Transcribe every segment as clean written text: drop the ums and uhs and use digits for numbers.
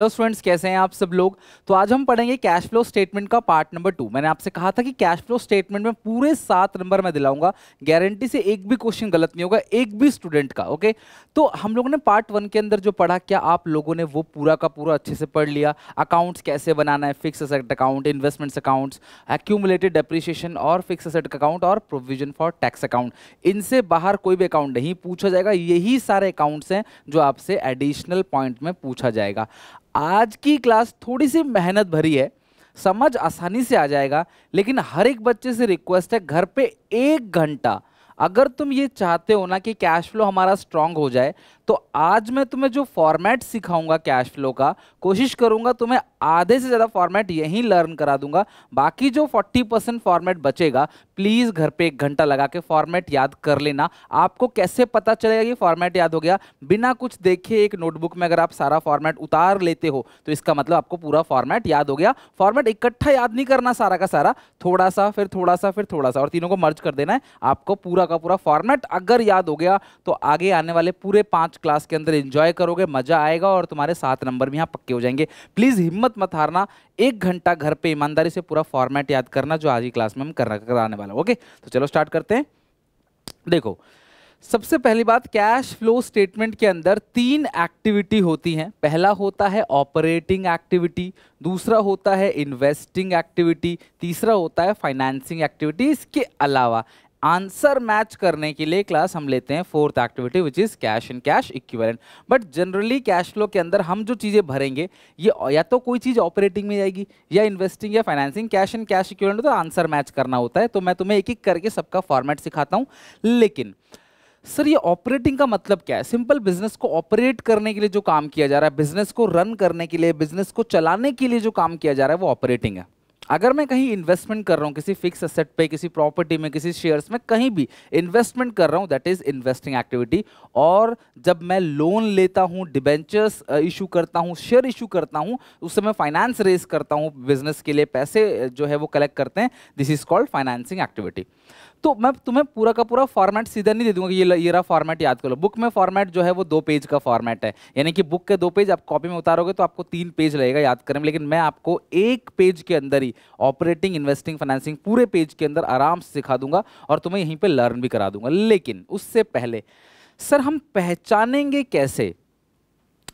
Hello students, कैसे हैं आप सब लोग। तो आज हम पढ़ेंगे कैश फ्लो स्टेटमेंट का पार्ट नंबर 2। मैंने आपसे कहा था कि कैश फ्लो स्टेटमेंट में पूरे 7 नंबर मैं दिलाऊंगा, गारंटी से एक भी क्वेश्चन गलत नहीं होगा एक भी स्टूडेंट का। ओके, तो हम लोगों ने पार्ट 1 के अंदर जो पढ़ा, क्या आप लोगों ने वो पूरा का पूरा अच्छे से पढ़ लिया? अकाउंट्स कैसे बनाना है, fix asset account, investments accounts, accumulated depreciation और फिक्स एसेट अकाउंट और प्रोविजन फॉर टैक्स अकाउंट। इनसे बाहर कोई भी अकाउंट नहीं पूछा जाएगा, यही सारे अकाउंट्स हैं जो आपसे एडिशनल पॉइंट में पूछा जाएगा। आज की क्लास थोड़ी सी मेहनत भरी है, समझ आसानी से आ जाएगा, लेकिन हर एक बच्चे से रिक्वेस्ट है, घर पे 1 घंटा अगर तुम ये चाहते हो ना कि कैश फ्लो हमारा स्ट्रांग हो जाए, तो आज मैं तुम्हें जो फॉर्मेट सिखाऊंगा कैश फ्लो का, कोशिश करूंगा तुम्हें आधे से ज़्यादा फॉर्मेट यहीं लर्न करा दूंगा। बाकी जो 40% फॉर्मेट बचेगा, प्लीज़ घर पे 1 घंटा लगा के फॉर्मेट याद कर लेना। आपको कैसे पता चलेगा कि फॉर्मेट याद हो गया? बिना कुछ देखे एक नोटबुक में अगर आप सारा फॉर्मेट उतार लेते हो तो इसका मतलब आपको पूरा फॉर्मेट याद हो गया। फॉर्मेट इकट्ठा याद नहीं करना सारा का सारा, थोड़ा सा फिर थोड़ा सा फिर थोड़ा सा, और तीनों को मर्ज कर देना है। आपको पूरा का पूरा फॉर्मेट अगर याद हो गया तो आगे आने वाले पूरे 5 क्लास के अंदर एंजॉय करोगे, मजा आएगा और तुम्हारे 7 नंबर भी यहाँ पक्के हो जाएंगे। प्लीज हिम्मत मत हारना, 1 घंटा घर पे ईमानदारी से पूरा फॉर्मेट याद करना जो आज की क्लास में हम कराने वाला। ओके, तो चलो स्टार्ट करते हैं। देखो, सबसे पहली बात, कैश फ्लो स्टेटमेंट के अंदर 3 एक्टिविटी होती हैं। पहला होता है ऑपरेटिंग एक्टिविटी, दूसरा होता है इन्वेस्टिंग एक्टिविटी, तीसरा होता है फाइनेंसिंग एक्टिविटी। इसके अलावा आंसर मैच करने के लिए क्लास हम लेते हैं 4th activity which is cash and cash equivalent. But generally cash flow के अंदर हम जो चीज़ें भरेंगे, ये या तो कोई चीज़ ऑपरेटिंग में जाएगी या इन्वेस्टिंग या financing. Cash and cash equivalent तो आंसर मैच करना होता है। तो मैं तुम्हें एक एक करके सबका फॉर्मेट सिखाता हूँ। लेकिन सर, ये ऑपरेटिंग का मतलब क्या है? सिंपल, बिजनेस को ऑपरेट करने के लिए जो काम किया जा रहा है, बिजनेस को रन करने के लिए, बिजनेस को चलाने के लिए जो काम किया जा रहा है वो ऑपरेटिंग है। अगर मैं कहीं इन्वेस्टमेंट कर रहा हूँ, किसी फिक्स एसेट पे, किसी प्रॉपर्टी में, किसी शेयर्स में, कहीं भी इन्वेस्टमेंट कर रहा हूँ, दैट इज इन्वेस्टिंग एक्टिविटी। और जब मैं लोन लेता हूँ, डिबेंचर्स इशू करता हूँ, शेयर इशू करता हूँ, उस समय फाइनेंस रेज करता हूँ बिजनेस के लिए, पैसे जो है वो कलेक्ट करते हैं, this is called financing activity. तो मैं तुम्हें पूरा का पूरा फॉर्मेट सीधा नहीं दे दूंगा कि ये रहा फॉर्मेट याद कर लो। बुक में फॉर्मेट जो है वो 2 पेज का फॉर्मेट है, यानी कि बुक के 2 पेज आप कॉपी में उतारोगे तो आपको 3 पेज लगेगा याद करने में। लेकिन मैं आपको 1 पेज के अंदर ही ऑपरेटिंग, इन्वेस्टिंग, फाइनेंसिंग पूरे पेज के अंदर आराम से सिखा दूंगा और तुम्हें यहीं पे लर्न भी करा दूंगा। लेकिन उससे पहले सर, हम पहचानेंगे कैसे?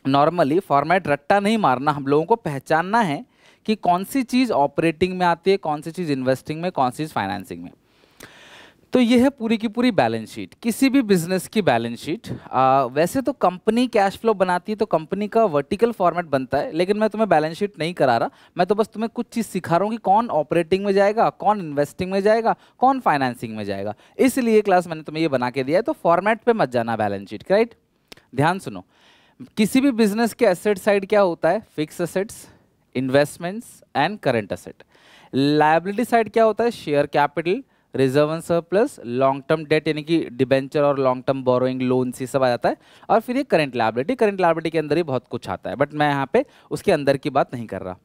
नॉर्मली फॉर्मेट रट्टा नहीं मारना, हम लोगों को पहचानना है कि कौन सी चीज़ ऑपरेटिंग में आती है, कौन सी चीज़ इन्वेस्टिंग में, कौन सी चीज़ फाइनेंसिंग में। तो ये है पूरी की पूरी बैलेंस शीट, किसी भी बिजनेस की बैलेंस शीट। वैसे तो कंपनी कैश फ्लो बनाती है तो कंपनी का वर्टिकल फॉर्मेट बनता है, लेकिन मैं तुम्हें बैलेंस शीट नहीं करा रहा। मैं तो बस तुम्हें कुछ चीज़ सिखा रहा हूँ कि कौन ऑपरेटिंग में जाएगा, कौन इन्वेस्टिंग में जाएगा, कौन फाइनेंसिंग में जाएगा। इसलिए क्लास मैंने तुम्हें ये बना के दिया है। तो फॉर्मेट पे मत जाना बैलेंस शीट, राइट? ध्यान सुनो, किसी भी बिजनेस के एसेट साइड क्या होता है? Fix assets, investments and current asset. Liability side क्या होता है? Share capital, reserve and surplus, long term debt यानी कि डिबेंचर और लॉन्ग टर्म बोरोइंग, लोन, ये सब आ जाता है। और फिर ये करंट लायबिलिटी, करंट लायबिलिटी के अंदर ही बहुत कुछ आता है, बट मैं यहाँ पे उसके अंदर की बात नहीं कर रहा।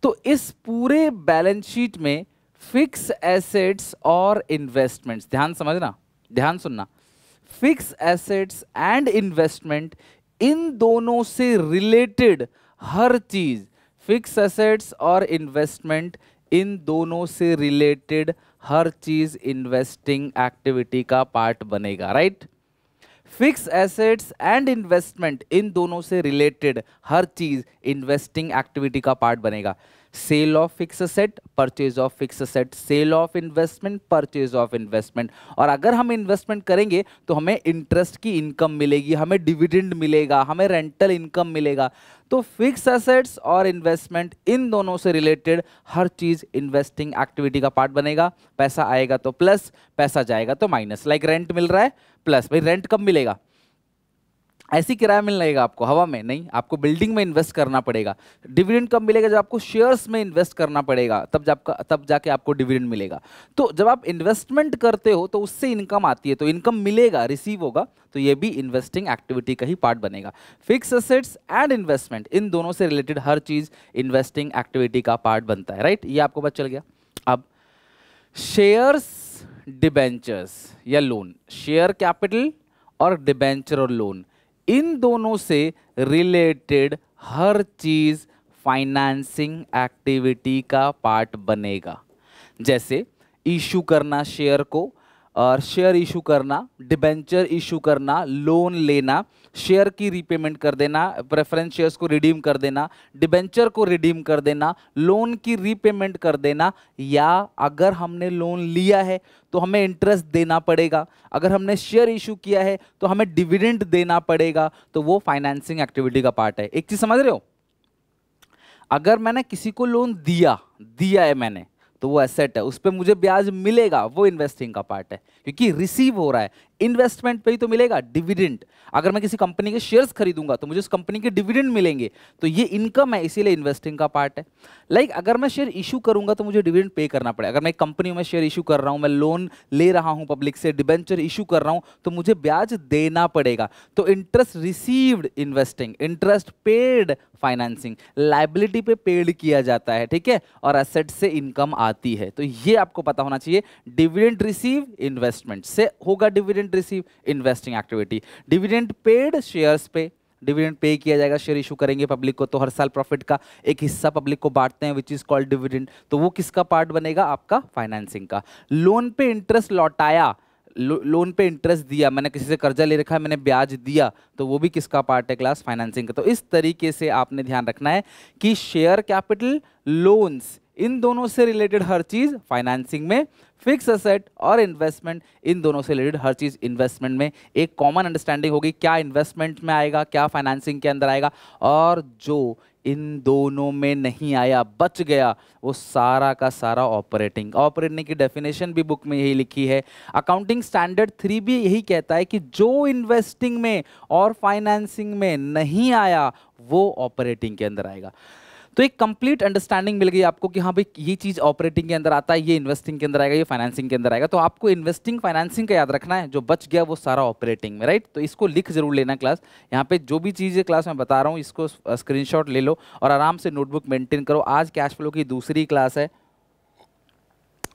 तो इस पूरे बैलेंस शीट में फिक्स एसेट्स और इन्वेस्टमेंट्स, ध्यान समझना, ध्यान सुनना, फिक्स एसेट्स एंड इन्वेस्टमेंट, इन दोनों से रिलेटेड हर चीज, फिक्स एसेट्स और इन्वेस्टमेंट, इन दोनों से रिलेटेड हर चीज इन्वेस्टिंग एक्टिविटी का पार्ट बनेगा, right? Fix assets and investment, इन दोनों से रिलेटेड हर चीज इन्वेस्टिंग एक्टिविटी का पार्ट बनेगा। Sale of fix asset, purchase of fix asset, sale of investment, purchase of investment. और अगर हम इन्वेस्टमेंट करेंगे तो हमें इंटरेस्ट की इनकम मिलेगी, हमें डिविडेंड मिलेगा, हमें रेंटल इनकम मिलेगा। तो फिक्स एसेट्स और इन्वेस्टमेंट, इन दोनों से रिलेटेड हर चीज इन्वेस्टिंग एक्टिविटी का पार्ट बनेगा। पैसा आएगा तो प्लस, पैसा जाएगा तो माइनस। लाइक रेंट मिल रहा है, प्लस। भाई रेंट कब मिलेगा? ऐसी किराया मिल लगेगा आपको हवा में नहीं, आपको बिल्डिंग में इन्वेस्ट करना पड़ेगा। डिविडेंड कब मिलेगा? जब आपको शेयर्स में इन्वेस्ट करना पड़ेगा, तब जाके आपको डिविडेंड मिलेगा। तो जब आप इन्वेस्टमेंट करते हो तो उससे इनकम आती है, तो इनकम मिलेगा, रिसीव होगा, तो ये भी इन्वेस्टिंग एक्टिविटी का ही पार्ट बनेगा। फिक्स एसेट्स एंड इन्वेस्टमेंट, इन दोनों से रिलेटेड हर चीज इन्वेस्टिंग एक्टिविटी का पार्ट बनता है, राइट? ये आपको पता चल गया। अब शेयर्स, डिबेंचर्स या लोन, शेयर कैपिटल और डिबेंचर और लोन, इन दोनों से रिलेटेड हर चीज फाइनेंसिंग एक्टिविटी का पार्ट बनेगा। जैसे इशू करना शेयर को, और शेयर इशू करना, डिबेंचर इशू करना, लोन लेना, शेयर की रीपेमेंट कर देना, प्रेफरेंस शेयर्स को रिडीम कर देना, डिबेंचर को रिडीम कर देना, लोन की रीपेमेंट कर देना, या अगर हमने लोन लिया है तो हमें इंटरेस्ट देना पड़ेगा, अगर हमने शेयर इशू किया है तो हमें डिविडेंड देना पड़ेगा, तो वो फाइनेंसिंग एक्टिविटी का पार्ट है। एक चीज समझ रहे हो, अगर मैंने किसी को लोन दिया है मैंने, तो वो एसेट है, उस पर मुझे ब्याज मिलेगा, वो इन्वेस्टिंग का पार्ट है, क्योंकि रिसीव हो रहा है, इन्वेस्टमेंट पे ही तो मिलेगा डिविडेंड। अगर मैं किसी कंपनी के शेयर्स खरीदूंगा तो मुझे उस कंपनी के डिविडेंड मिलेंगे, तो ये इनकम है, इसीलिए इन्वेस्टिंग का पार्ट है। लाइक अगर मैं शेयर इशू करूंगा तो मुझे डिविडेंड पे करना पड़ेगा। अगर मैं एक कंपनी में शेयर इशू कर रहा हूं, मैं लोन ले रहा हूं पब्लिक से, डिबेंचर इशू कर रहा हूं, तो मुझे ब्याज देना पड़ेगा। तो interest received investing, interest paid financing, liability पे पेड किया जाता है, ठीक है, और एसेट से इनकम आती है। तो ये आपको पता होना चाहिए, डिविडेंड रिसीव इन्वेस्टमेंट से होगा, dividend receive investing activity, dividend paid shares पे, डिविडेंड पे किया जाएगा, शेयर इशू करेंगे पब्लिक को तो हर साल प्रॉफिट का एक हिस्सा पब्लिक को बांटते हैं, विच इज कॉल्ड डिविडेंड, तो वो किसका पार्ट बनेगा, आपका फाइनेंसिंग का। लोन पे इंटरेस्ट लौटाया, लोन पे इंटरेस्ट दिया, मैंने किसी से कर्जा ले रखा है, मैंने ब्याज दिया, तो वो भी किसका पार्ट है, क्लास फाइनेंसिंग का। तो इस तरीके से आपने ध्यान रखना है कि शेयर कैपिटल, लोन्स, इन दोनों से रिलेटेड हर चीज फाइनेंसिंग में, फिक्स एसेट और इन्वेस्टमेंट, इन दोनों से रिलेटेड हर चीज इन्वेस्टमेंट में। एक कॉमन अंडरस्टैंडिंग होगी क्या इन्वेस्टमेंट में आएगा, क्या फाइनेंसिंग के अंदर आएगा, और जो इन दोनों में नहीं आया, बच गया, वो सारा का सारा ऑपरेटिंग। ऑपरेटिंग की डेफिनेशन भी बुक में यही लिखी है। अकाउंटिंग स्टैंडर्ड 3 भी यही कहता है कि जो इन्वेस्टिंग में और फाइनेंसिंग में नहीं आया वो ऑपरेटिंग के अंदर आएगा। तो एक कंप्लीट अंडरस्टैंडिंग मिल गई आपको कि हाँ भाई ये चीज ऑपरेटिंग के अंदर आता है, ये इन्वेस्टिंग के अंदर आएगा, ये फाइनेंसिंग के अंदर आएगा। तो आपको इन्वेस्टिंग फाइनेंसिंग का याद रखना है, जो बच गया वो सारा ऑपरेटिंग में, राइट। तो इसको लिख जरूर लेना क्लास, यहाँ पे जो भी चीज़ क्लास में बता रहा हूँ इसको स्क्रीनशॉट ले लो और आराम से नोटबुक मेंटेन करो। आज कैश फ्लो की दूसरी क्लास है,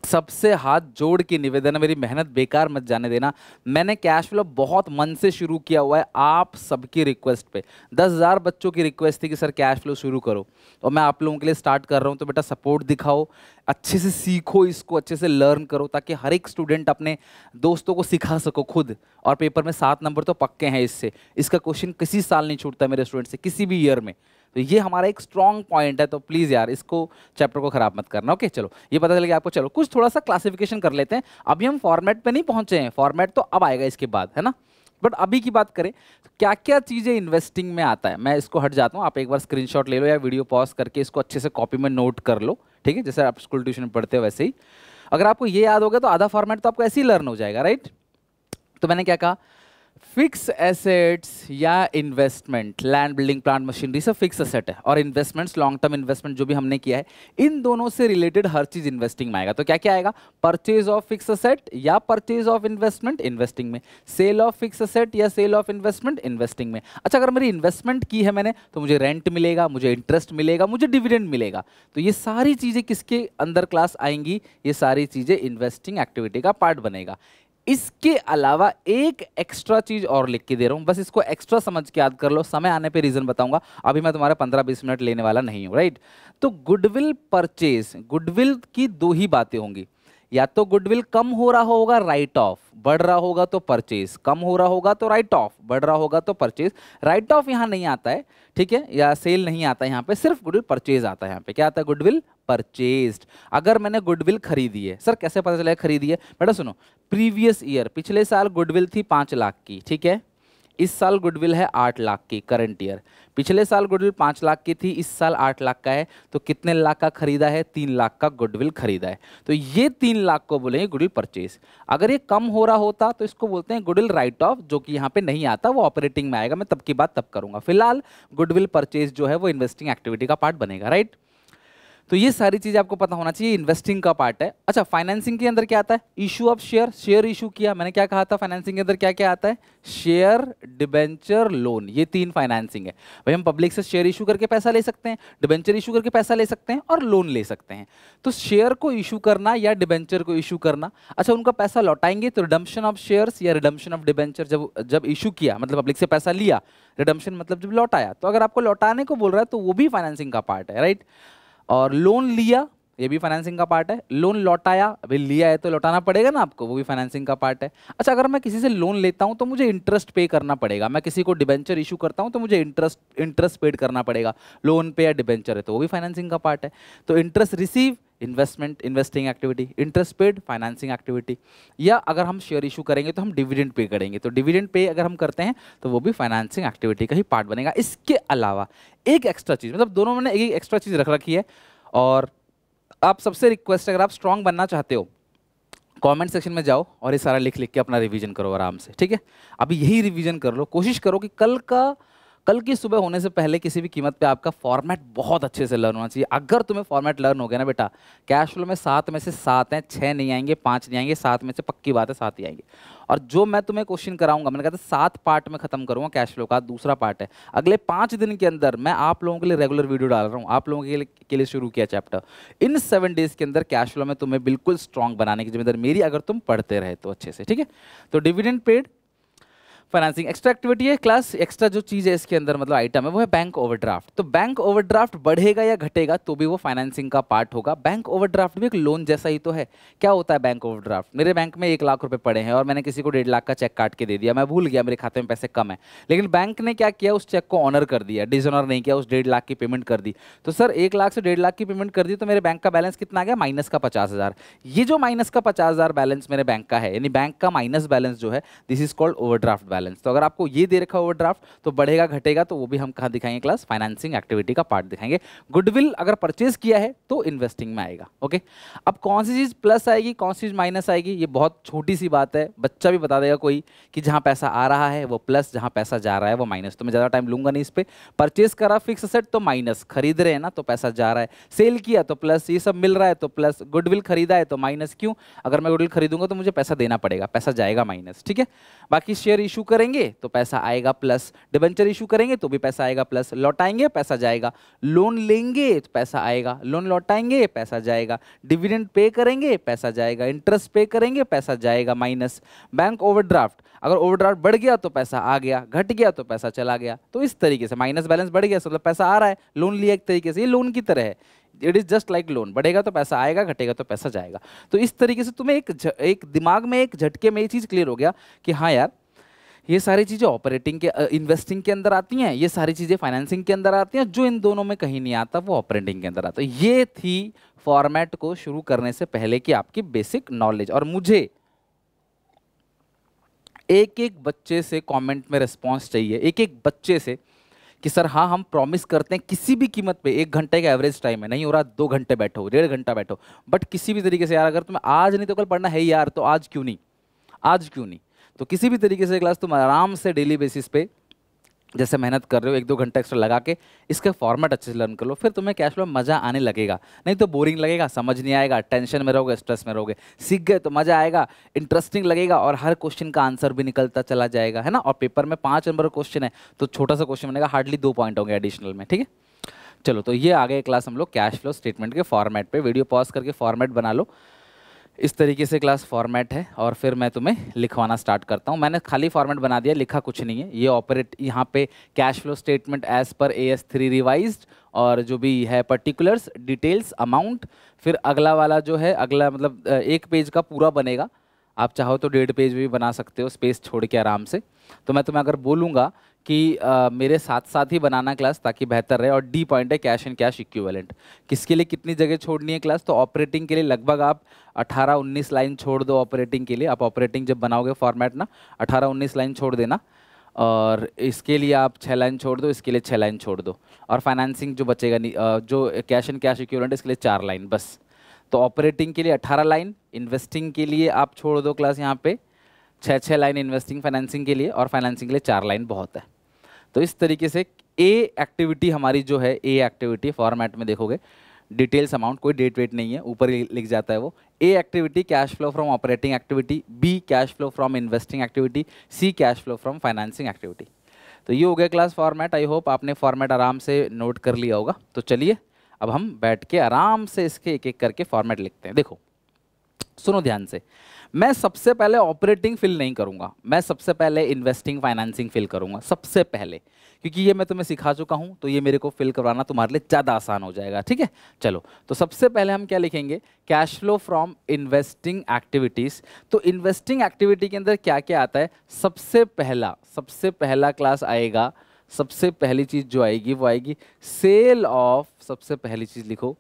सबसे हाथ जोड़ के निवेदन है, मेरी मेहनत बेकार मत जाने देना। मैंने कैश फ्लो बहुत मन से शुरू किया हुआ है, आप सबकी रिक्वेस्ट पे। 10,000 बच्चों की रिक्वेस्ट थी कि सर कैश फ्लो शुरू करो, और मैं आप लोगों के लिए स्टार्ट कर रहा हूँ। तो बेटा सपोर्ट दिखाओ, अच्छे से सीखो, इसको अच्छे से लर्न करो, ताकि हर एक स्टूडेंट अपने दोस्तों को सिखा सको खुद। और पेपर में 7 नंबर तो पक्के हैं इससे, इसका क्वेश्चन किसी साल नहीं छूटता मेरे स्टूडेंट से, किसी भी ईयर में। तो ये हमारा एक स्ट्रॉन्ग पॉइंट है, तो प्लीज़ यार इसको चैप्टर को खराब मत करना। ओके चलो, ये पता चल गया आपको। चलो कुछ थोड़ा सा क्लासिफिकेशन कर लेते हैं। अभी हम फॉर्मेट पे नहीं पहुंचे हैं, फॉर्मेट तो अब आएगा इसके बाद, है ना। बट अभी की बात करें तो क्या क्या चीज़ें इन्वेस्टिंग में आता है, मैं इसको हट जाता हूँ। आप एक बार स्क्रीनशॉट ले लो या वीडियो पॉज करके इसको अच्छे से कॉपी में नोट कर लो, ठीक है, जैसे आप स्कूल ट्यूशन में पढ़ते हो वैसे ही। अगर आपको ये याद होगा तो आधा फॉर्मेट तो आपको ऐसे ही लर्न हो जाएगा, राइट। तो मैंने क्या कहा, फिक्स एसेट्स या investment, land, building, plant, machinery सब फिक्स एसेट है, और इन्वेस्टमेंट्स, लॉन्ग टर्म इन्वेस्टमेंट जो भी हमने किया है, इन दोनों से रिलेटेड हर चीज इन्वेस्टिंग में आएगा। तो क्या क्या आएगा, परचेज ऑफ फिक्स एसेट या परचेज ऑफ इन्वेस्टमेंट इन्वेस्टिंग में, सेल ऑफ फिक्स एसेट या सेल ऑफ इन्वेस्टमेंट इन्वेस्टिंग में। अच्छा, अगर मेरी इन्वेस्टमेंट की है मैंने तो मुझे रेंट मिलेगा, मुझे इंटरेस्ट मिलेगा, मुझे डिविडेंड मिलेगा। तो ये सारी चीजें किसके अंदर क्लास आएंगी, ये सारी चीजें इन्वेस्टिंग एक्टिविटी का पार्ट बनेगा। इसके अलावा एक एक्स्ट्रा चीज और लिख के दे रहा हूं, बस इसको एक्स्ट्रा समझ के याद कर लो, समय आने पे रीजन बताऊंगा, अभी मैं तुम्हारे 15-20 मिनट लेने वाला नहीं हूं, राइट। तो गुडविल परचेज, गुडविल की 2 ही बातें होंगी, या तो गुडविल कम हो रहा होगा राइट ऑफ, बढ़ रहा होगा तो परचेज, कम हो रहा होगा तो राइट ऑफ, बढ़ रहा होगा तो परचेज। राइट ऑफ यहाँ नहीं आता है, ठीक है, या सेल नहीं आता है यहाँ पे, सिर्फ गुडविल परचेज आता है। यहाँ पे क्या आता है, गुडविल परचेज्ड। अगर मैंने गुडविल खरीदी है, सर कैसे पता चला खरीदी है, बेटा सुनो, प्रीवियस ईयर, पिछले साल गुडविल थी 5 लाख की, ठीक है, इस साल गुडविल है 8 लाख की, करंट ईयर। पिछले साल गुडविल 5 लाख की थी, इस साल 8 लाख का है, तो कितने लाख का खरीदा है, 3 लाख का गुडविल खरीदा है। तो ये 3 लाख को बोलेंगे गुडविल परचेज। अगर ये कम हो रहा होता तो इसको बोलते हैं गुडविल राइट ऑफ, जो कि यहाँ पे नहीं आता, वो ऑपरेटिंग में आएगा, मैं तब की बात तब करूंगा। फिलहाल गुडविल परचेज जो है वो इन्वेस्टिंग एक्टिविटी का पार्ट बनेगा, राइट। तो ये सारी चीजें आपको पता होना चाहिए, इन्वेस्टिंग का पार्ट है। अच्छा, फाइनेंसिंग के अंदर क्या आता है? Issue of share, share issue किया, मैंने क्या कहा था फाइनेंसिंग के अंदर क्या क्या आता है? शेयर, डिबेंचर, लोन, ये 3 फाइनेंसिंग है भाई। हम पब्लिक से शेयर इशू करके पैसा ले सकते हैं, डिबेंचर इशू करके पैसा ले सकते हैं और लोन ले सकते हैं। तो शेयर को इशू करना या डिबेंचर को इशू करना, अच्छा उनका पैसा लौटाएंगे तो रिडम्पशन ऑफ शेयर्स या रिडम्पशन ऑफ डिबेंचर, जब इशू किया मतलब पब्लिक से पैसा लिया, रिडम्पशन मतलब जब लौटाया, तो अगर आपको लौटाने को बोल रहा है तो वो भी फाइनेंसिंग का पार्ट है, राइट। और लोन लिया, ये भी फाइनेंसिंग का पार्ट है। लोन लौटाया, अभी लिया है तो लौटाना पड़ेगा ना आपको, वो भी फाइनेंसिंग का पार्ट है। अच्छा, अगर मैं किसी से लोन लेता हूं तो मुझे इंटरेस्ट पे करना पड़ेगा, मैं किसी को डिबेंचर इशू करता हूं तो मुझे इंटरेस्ट पेड करना पड़ेगा, लोन पे या डिबेंचर है तो वो भी फाइनेंसिंग का पार्ट है। तो interest receive, investment, investing activity, interest paid, financing activity. या अगर हम शेयर इशू करेंगे तो हम डिविडेंड पे करेंगे, तो डिविडेंड पे अगर हम करते हैं तो वो भी फाइनेंसिंग एक्टिविटी का ही पार्ट बनेगा। इसके अलावा एक एक्स्ट्रा चीज, मतलब दोनों में एक एक्स्ट्रा चीज रख रखी है। और आप सबसे रिक्वेस्ट है, अगर आप स्ट्रांग बनना चाहते हो, कमेंट सेक्शन में जाओ और ये सारा लिख लिख के अपना रिवीजन करो आराम से, ठीक है। अभी यही रिवीजन कर लो, कोशिश करो कि कल की सुबह होने से पहले किसी भी कीमत पे आपका फॉर्मेट बहुत अच्छे से लर्न होना चाहिए। अगर तुम्हें फॉर्मेट लर्न हो गया ना बेटा, कैश फ्लो में 7 में से 7 हैं, 6 नहीं आएंगे, 5 नहीं आएंगे, 7 में से पक्की बात है 7 ही आएंगे। और जो मैं तुम्हें क्वेश्चन कराऊंगा, मैंने कहा था 7 पार्ट में खत्म करूंगा कैश फ्लो का, दूसरा पार्ट है। अगले 5 दिन के अंदर मैं आप लोगों के लिए रेगुलर वीडियो डाल रहा हूँ, आप लोगों के लिए शुरू किया चैप्टर। इन 7 डेज के अंदर कैश फ्लो में तुम्हें बिल्कुल स्ट्रांग बनाने की जिम्मेदारी मेरी, अगर तुम पढ़ते रहे तो अच्छे से, ठीक है। तो dividend paid, financing, extra activity है क्लास। एक्स्ट्रा जो चीज़ है इसके अंदर मतलब आइटम है वो है बैंक ओवरड्राफ्ट। तो बैंक ओवरड्राफ्ट बढ़ेगा या घटेगा तो भी वो फाइनेंसिंग का पार्ट होगा। बैंक ओवरड्राफ्ट भी एक लोन जैसा ही तो है। क्या होता है बैंक ओवरड्राफ्ट? मेरे बैंक में 1 लाख रुपए पड़े हैं और मैंने किसी को 1.5 लाख का चेक काट के दे दिया, मैं भूल गया मेरे खाते में पैसे कम है, लेकिन बैंक ने क्या किया, उस चेक को ऑनर कर दिया, डिसऑनर नहीं किया, उस 1.5 लाख की पेमेंट कर दी। तो सर 1 लाख से 1.5 लाख की पेमेंट कर दी तो मेरे बैंक का बैलेंस कितना आ गया? माइनस का 50,000। ये जो माइनस का 50,000 बैलेंस मेरे बैंक का है, यानी बैंक का माइनस बैलेंस जो है, this is called overdraft balance. तो अगर आपको ये दे रखा ओवरड्राफ्ट तो बढ़ेगा घटेगा तो वो भी हम कहाँ दिखाएंगे क्लास? फाइनेंसिंग एक्टिविटी का पार्ट दिखाएंगे। गुडविल अगर परचेज किया है तो इन्वेस्टिंग में आएगा। ओके, अब कौन सी चीज प्लस आएगी, कौन सी चीज माइनस आएगी, ये बहुत छोटी सी बात है, बच्चा भी बता देगा कोई कि जहां पैसा आ रहा है वो प्लस, जहां पैसा जा रहा है वो माइनस। तो मैं ज्यादा टाइम लूंगा नहीं इस पे। परचेज करा फिक्स असेट तो माइनस, खरीद रहे हैं ना तो पैसा जा रहा है, सेल किया तो प्लस, ये सब मिल रहा है तो प्लस, गुडविल खरीदा है तो माइनस। क्यों? अगर मैं गुडविल खरीदूंगा तो मुझे पैसा देना पड़ेगा, पैसा जाएगा माइनस, ठीक है। बाकी शेयर इशू करेंगे तो पैसा आएगा प्लस, डिबेंचर इशू करेंगे तो भी पैसा आएगा प्लस, लौटाएंगे पैसा जाएगा, लोन लेंगे तो पैसा आएगा, लोन लौटाएंगे पैसा जाएगा, डिविडेंड पे करेंगे पैसा जाएगा, इंटरेस्ट पे करेंगे पैसा जाएगा माइनस। बैंक ओवरड्राफ्ट, अगर ओवरड्राफ्ट बढ़ गया तो पैसा आ गया, घट गया तो पैसा चला गया। तो इस तरीके से माइनस बैलेंस बढ़ गया मतलब पैसा आ रहा है, लोन लिया एक तरीके से, ये लोन की तरह है, it is just like loan, बढ़ेगा तो पैसा आएगा, घटेगा तो पैसा जाएगा। तो इस तरीके से तुम्हें एक दिमाग में एक झटके में ये चीज क्लियर हो गया कि हाँ यार, ये सारी चीजें ऑपरेटिंग के इन्वेस्टिंग के अंदर आती हैं, ये सारी चीजें फाइनेंसिंग के अंदर आती हैं, जो इन दोनों में कहीं नहीं आता वो ऑपरेटिंग के अंदर आता है। ये थी फॉर्मेट को शुरू करने से पहले की आपकी बेसिक नॉलेज। और मुझे एक एक बच्चे से कमेंट में रिस्पॉन्स चाहिए, एक एक बच्चे से कि सर हाँ हम प्रॉमिस करते हैं किसी भी कीमत पे, 1 घंटे का एवरेज टाइम है, नहीं हो रहा 2 घंटे बैठो, 1.5 घंटा बैठो, बट किसी भी तरीके से यार अगर तुम्हें आज नहीं तो कल पढ़ना है यार, तो आज क्यों नहीं, आज क्यों नहीं। तो किसी भी तरीके से क्लास तुम आराम से डेली बेसिस पे जैसे मेहनत कर रहे हो 1-2 घंटा एक्स्ट्रा लगा के इसका फॉर्मेट अच्छे से लर्न कर लो, फिर तुम्हें कैश फ्लो में मजा आने लगेगा। नहीं तो बोरिंग लगेगा, समझ नहीं आएगा, टेंशन में रहोगे, स्ट्रेस में रहोगे। सीख गए तो मजा आएगा, इंटरेस्टिंग लगेगा और हर क्वेश्चन का आंसर भी निकलता चला जाएगा, है ना। और पेपर में 5 नंबर क्वेश्चन है तो छोटा सा क्वेश्चन बनेगा, हार्डली 2 पॉइंट होंगे एडिशनल में, ठीक है। चलो, तो ये आ गए क्लास हम लोग कैश फ्लो स्टेटमेंट के फॉर्मेट पे। वीडियो पॉज करके फॉर्मेट बना लो, इस तरीके से क्लास फॉर्मेट है। और फिर मैं तुम्हें लिखवाना स्टार्ट करता हूँ। मैंने खाली फॉर्मेट बना दिया, लिखा कुछ नहीं है। ये ऑपरेट यहाँ पे cash flow statement as per AS3 revised, और जो भी है पर्टिकुलर्स, डिटेल्स, अमाउंट। फिर अगला वाला जो है, अगला मतलब 1 पेज का पूरा बनेगा, आप चाहो तो 1.5 पेज भी बना सकते हो स्पेस छोड़ के आराम से। तो मैं तुम्हें अगर बोलूँगा कि मेरे साथ साथ ही बनाना क्लास ताकि बेहतर रहे। और डी पॉइंट है कैश एंड कैश इक्विवेलेंट, किसके लिए कितनी जगह छोड़नी है क्लास। तो ऑपरेटिंग के लिए लगभग आप 18-19 लाइन छोड़ दो ऑपरेटिंग के लिए। आप ऑपरेटिंग जब बनाओगे फॉर्मेट ना, 18-19 लाइन छोड़ देना। और इसके लिए आप 6 लाइन छोड़ दो, इसके लिए 6 लाइन छोड़ दो। और फाइनेंसिंग जो बचेगा जो कैश एंड कैश इक्विवेलेंट इसके लिए 4 लाइन बस। तो ऑपरेटिंग के लिए 18 लाइन, इन्वेस्टिंग के लिए आप छोड़ दो क्लास यहाँ पे 6 लाइन इन्वेस्टिंग फाइनेंसिंग के लिए, और फाइनेंसिंग के लिए 4 लाइन बहुत है। तो इस तरीके से ए एक्टिविटी हमारी जो है, ए एक्टिविटी फॉर्मेट में देखोगे डिटेल्स अमाउंट, कोई डेट वेट नहीं है, ऊपर ही लिख जाता है वो। A activity cash flow from operating activity, B cash flow from investing activity, C cash flow from financing activity. तो ये हो गया क्लास फॉर्मेट। आई होप आपने फॉर्मेट आराम से नोट कर लिया होगा। तो चलिए अब हम बैठ के आराम से इसके एक एक करके फॉर्मेट लिखते हैं। देखो सुनो ध्यान से, मैं सबसे पहले ऑपरेटिंग फिल नहीं करूंगा, मैं सबसे पहले इन्वेस्टिंग फाइनेंसिंग फिल करूंगा सबसे पहले, क्योंकि ये मैं तुम्हें सिखा चुका हूं, तो ये मेरे को फिल करवाना तुम्हारे लिए ज़्यादा आसान हो जाएगा। ठीक है, चलो तो सबसे पहले हम क्या लिखेंगे, cash flow from investing activities. तो इन्वेस्टिंग एक्टिविटी के अंदर क्या क्या आता है, सबसे पहला क्लास आएगा, सबसे पहली चीज़ जो आएगी वो आएगी सेल ऑफ, सबसे पहली चीज़ लिखो,